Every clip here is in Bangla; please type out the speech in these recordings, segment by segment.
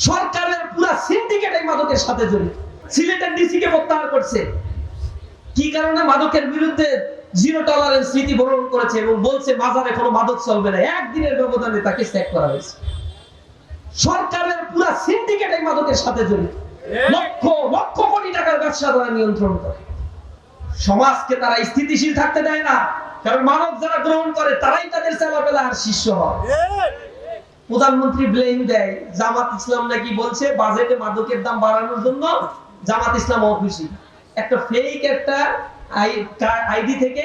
সরকারের পুরো সিন্ডিকেট এই মাদকের সাথে জড়িত। সিলেটের ডিসি কে প্রত্যাহার করছে কি কারণে? মাদকের বিরুদ্ধে জিরো টলারেন্স নীতি গ্রহণ করেছে এবং বলছে বাজারে কোনো মাদক চলবে না। একদিনের ব্যবধানে তাকে স্যাক করা হয়েছে। সরকারের পুরো সিন্ডিকেট এই মাদকের সাথে জড়িত। লক্ষ লক্ষ কোটি টাকার ব্যবসা তারা নিয়ন্ত্রণ করে। সমাজকে তারা স্থিতিশীল থাকতে দেয় না, কারণ মাদক যারা গ্রহণ করে তারাই তাদের চালাবেলা আর শিষ্য হয়। প্রধানমন্ত্রী ব্লেম দেয় জামাত ইসলাম নাকি বলছে বাজেটে মাদকের দাম বাড়ানোর জন্য জামাত ইসলাম অখুশি। একটা ফেক একটা আইডি থেকে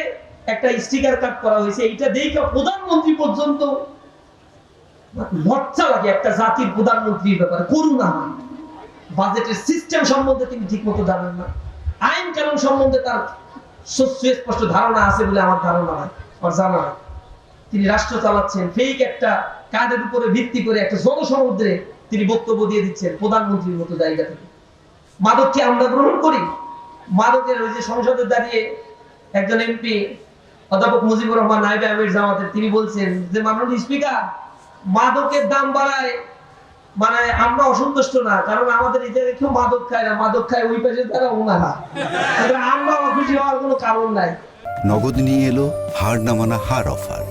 একটা স্টিকার কাট করা হয়েছে, এইটা দেখে প্রধানমন্ত্রী পর্যন্ত লজ্জা লাগে। একটা জাতির প্রধানমন্ত্রীর ব্যাপারে করুণা হয়। বাজেটের সিস্টেম সম্বন্ধে তিনি ঠিক মতো জানেন না, আইন কানুন সম্বন্ধে তার সুস্পষ্ট ধারণা আছে বলে আমার ধারণা হয়, আমার জানা হয়। তিনি রাষ্ট্র চালাচ্ছেন ফেক একটা কার্ডের উপরে ভিত্তি করে একটা জনসমুদ্রে তিনি বক্তব্য দিয়ে দিচ্ছেন প্রধানমন্ত্রীর মতো জায়গা থেকে। মাদককে আমরা গ্রহণ করি। মাদকের ওই যে সংসদে দাঁড়িয়ে একজন এমপি অধ্যাপক মুজিবুর রহমান নায়েবে আমির জামাতের তিনি বলছেন যে মাননীয় স্পিকার, মাদকের দাম বাড়ায় মানে আমরা অসন্তুষ্ট না, কারণ আমাদের এখানে কেউ মাদক খায় না, মাদক খায় ওই পাশে তারা ওনারা, আমরা অখুশি হওয়ার কোনো কারণ নাই। নগদ নিয়ে এলো হার না মানা হার অফার।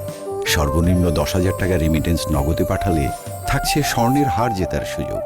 সর্বনিম্ন 10,000 টাকা রেমিটেন্স নগদে পাঠালে থাকছে স্বর্ণের হার জেতার সুযোগ।